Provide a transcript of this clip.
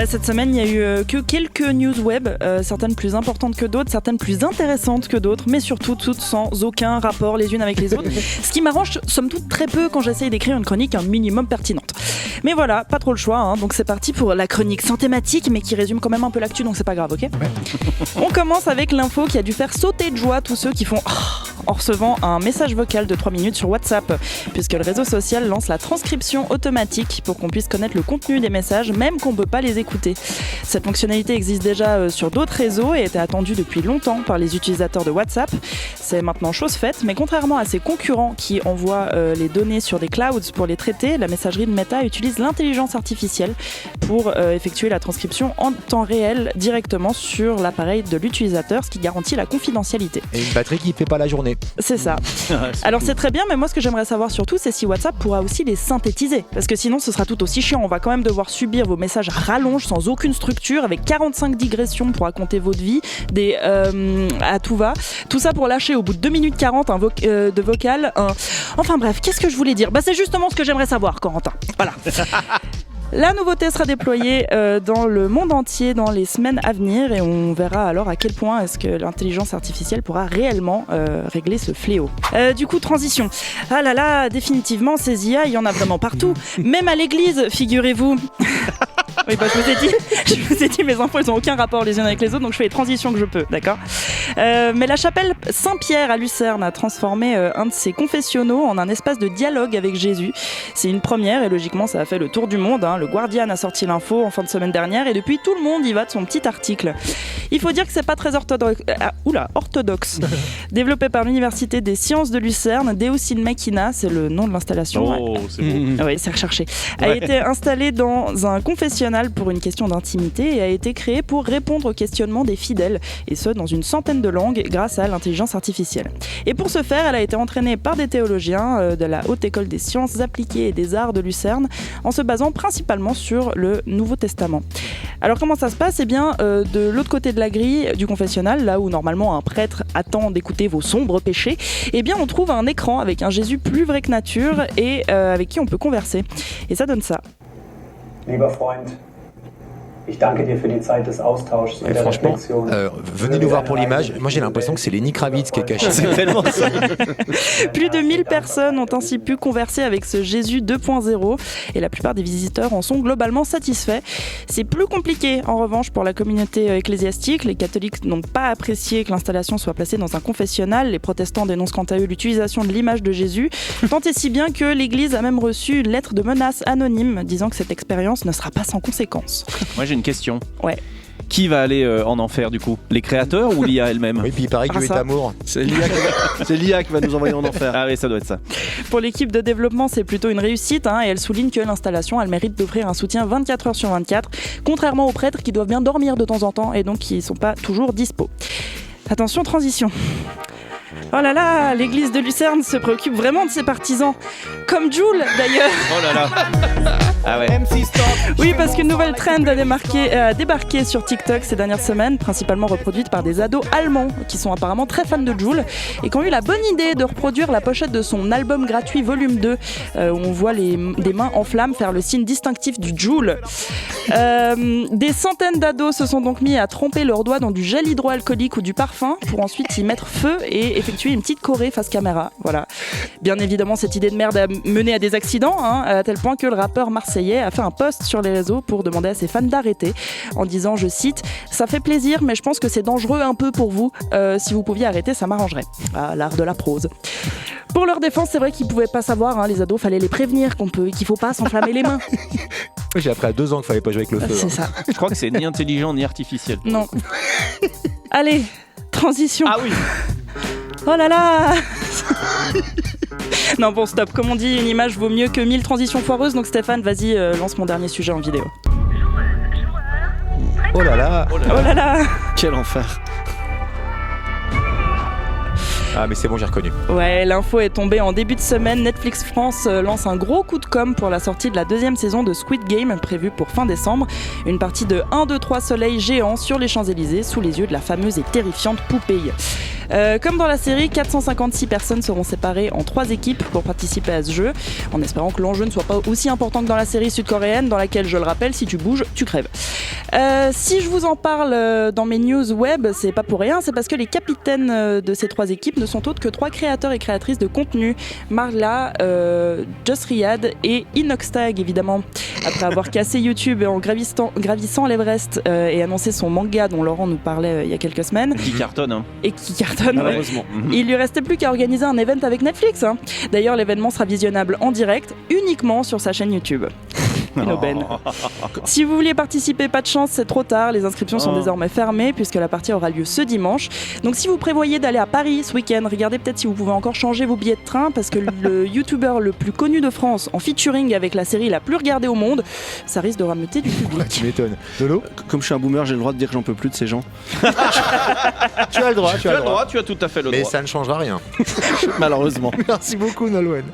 Ouais, cette semaine, il n'y a eu que quelques news web, certaines plus importantes que d'autres, certaines plus intéressantes que d'autres, mais surtout toutes sans aucun rapport les unes avec les autres. Ce qui m'arrange, somme toute, très peu quand j'essaye d'écrire une chronique un minimum pertinente. Mais voilà, pas trop le choix, hein, donc c'est parti pour la chronique sans thématique, mais qui résume quand même un peu l'actu, donc c'est pas grave, ok ? Ouais. On commence avec l'info qui a dû faire sauter de joie tous ceux qui font en recevant un message vocal de 3 minutes sur WhatsApp, puisque le réseau social lance la transcription automatique pour qu'on puisse connaître le contenu des messages, même qu'on ne peut pas les écouter. Cette fonctionnalité existe déjà sur d'autres réseaux et était attendue depuis longtemps par les utilisateurs de WhatsApp. C'est maintenant chose faite, mais contrairement à ses concurrents qui envoient les données sur des clouds pour les traiter, la messagerie de Meta utilise l'intelligence artificielle pour effectuer la transcription en temps réel directement sur l'appareil de l'utilisateur, ce qui garantit la confidentialité. Et une batterie qui ne fait pas la journée. C'est ça. Alors c'est très bien, mais moi ce que j'aimerais savoir surtout, c'est si WhatsApp pourra aussi les synthétiser. Parce que sinon ce sera tout aussi chiant. On va quand même devoir subir vos messages à rallonge sans aucune structure, avec 45 digressions pour raconter votre vie, des à tout va. Tout ça pour lâcher au bout de 2 minutes 40 de vocal. Enfin bref, qu'est-ce que je voulais dire ? C'est justement ce que j'aimerais savoir, Corentin. Voilà. La nouveauté sera déployée dans le monde entier dans les semaines à venir et on verra alors à quel point est-ce que l'intelligence artificielle pourra réellement régler ce fléau. Du coup, transition. Ah là là, définitivement, ces IA, il y en a vraiment partout. Même à l'église, figurez-vous. Oui, je vous ai dit, mes infos, elles n'ont aucun rapport les unes avec les autres, donc je fais les transitions que je peux, d'accord ? Mais la chapelle Saint-Pierre à Lucerne a transformé un de ses confessionnaux en un espace de dialogue avec Jésus. C'est une première et logiquement, ça a fait le tour du monde. Hein. Le Guardian a sorti l'info en fin de semaine dernière et depuis, tout le monde y va de son petit article. Il faut dire que c'est pas très orthodoxe. Développé par l'Université des Sciences de Lucerne, Deus in Machina, c'est le nom de l'installation. Oh, c'est beau. Oui, c'est recherché. A été installé dans un confessionnal pour une question d'intimité et a été créé pour répondre aux questionnements des fidèles, et ce, dans une centaine de langues grâce à l'intelligence artificielle. Et pour ce faire, elle a été entraînée par des théologiens de la Haute École des Sciences Appliquées et des Arts de Lucerne, en se basant principalement sur le Nouveau Testament. Alors comment ça se passe ? Eh bien, de l'autre côté de la grille du confessionnal, là où normalement un prêtre attend d'écouter vos sombres péchés, eh bien on trouve un écran avec un Jésus plus vrai que nature et avec qui on peut converser. Et ça donne ça. Lieber Freund, ich danke dir für die Zeit des Austauschs und der Reflexion. Venez nous voir pour l'image. Moi j'ai l'impression que c'est Lenny Kravitz qui est caché. C'est tellement ça. Plus de 1000 personnes ont ainsi pu converser avec ce Jésus 2.0 et la plupart des visiteurs en sont globalement satisfaits. C'est plus compliqué en revanche pour la communauté ecclésiastique. Les catholiques n'ont pas apprécié que l'installation soit placée dans un confessionnal. Les protestants dénoncent quant à eux l'utilisation de l'image de Jésus, tant et si bien que l'Église a même reçu une lettre de menace anonyme disant que cette expérience ne sera pas sans conséquences. Moi j'ai une question. Ouais. Qui va aller en enfer du coup ? Les créateurs ou l'IA elle-même ? Oui, puis il paraît que Dieu est amour. C'est l'IA qui va nous envoyer en enfer. Ah oui, ça doit être ça. Pour l'équipe de développement, c'est plutôt une réussite et elle souligne que l'installation a le mérite d'offrir un soutien 24 heures sur 24, contrairement aux prêtres qui doivent bien dormir de temps en temps et donc qui ne sont pas toujours dispo. Attention, transition. Oh là là, l'église de Lucerne se préoccupe vraiment de ses partisans. Comme Jul d'ailleurs. Oh là là. Ah ouais. Oui, parce qu'une nouvelle trend a débarqué sur TikTok ces dernières semaines, principalement reproduite par des ados allemands qui sont apparemment très fans de Jul et qui ont eu la bonne idée de reproduire la pochette de son album gratuit volume 2 où on voit des mains en flammes faire le signe distinctif du Jul. Des centaines d'ados se sont donc mis à tremper leurs doigts dans du gel hydroalcoolique ou du parfum pour ensuite y mettre feu et effectuer une petite choré face caméra. Voilà. Bien évidemment, cette idée de merde a mené à des accidents, à tel point que le rappeur marseillais a fait un post sur les réseaux pour demander à ses fans d'arrêter en disant, je cite, « Ça fait plaisir, mais je pense que c'est dangereux un peu pour vous. Si vous pouviez arrêter, ça m'arrangerait. » Ah, l'art de la prose. Pour leur défense, c'est vrai qu'ils pouvaient pas savoir, les ados, fallait les prévenir qu'il faut pas s'enflammer les mains. J'ai appris à 2 ans qu'il fallait pas jouer avec le feu. C'est ça. Je crois que c'est ni intelligent ni artificiel. Non. Allez, transition. Ah oui. Oh là là. Non bon, stop. Comme on dit, une image vaut mieux que 1000 transitions foireuses. Donc Stéphane, vas-y, lance mon dernier sujet en vidéo. Oh là là. Oh là là. Quel enfer. Ah mais c'est bon, j'ai reconnu. Ouais, l'info est tombée en début de semaine. Netflix France lance un gros coup de com' pour la sortie de la 2e saison de Squid Game, prévue pour fin décembre. Une partie de 1, 2, 3 soleils géants sur les Champs-Élysées, sous les yeux de la fameuse et terrifiante Poupée. Comme dans la série, 456 personnes seront séparées en 3 équipes pour participer à ce jeu, en espérant que l'enjeu ne soit pas aussi important que dans la série sud-coréenne, dans laquelle, je le rappelle, si tu bouges, tu crèves. Si je vous en parle dans mes news web, c'est pas pour rien, c'est parce que les capitaines de ces 3 équipes ne sont autres que 3 créateurs et créatrices de contenu. Marla, Just Riyad et Inoxtag, évidemment. Après avoir cassé YouTube en gravissant l'Everest et annoncé son manga dont Laurent nous parlait il y a quelques semaines. Qui cartonne, hein. Et qui cartonne, Malheureusement. Il lui restait plus qu'à organiser un event avec Netflix. Hein. D'ailleurs, l'événement sera visionnable en direct, uniquement sur sa chaîne YouTube. Une aubaine. Si vous vouliez participer, pas de chance, c'est trop tard. Les inscriptions sont désormais fermées puisque la partie aura lieu ce dimanche. Donc si vous prévoyez d'aller à Paris ce week-end, regardez peut-être si vous pouvez encore changer vos billets de train parce que le youtubeur le plus connu de France en featuring avec la série la plus regardée au monde, ça risque de rameuter du public. Tu m'étonnes. Lolo, Comme je suis un boomer, j'ai le droit de dire que j'en peux plus de ces gens. tu as le droit, Tu as le droit, tu as tout à fait le Mais droit. ça ne changera rien. Malheureusement. Merci beaucoup, Nolwenn.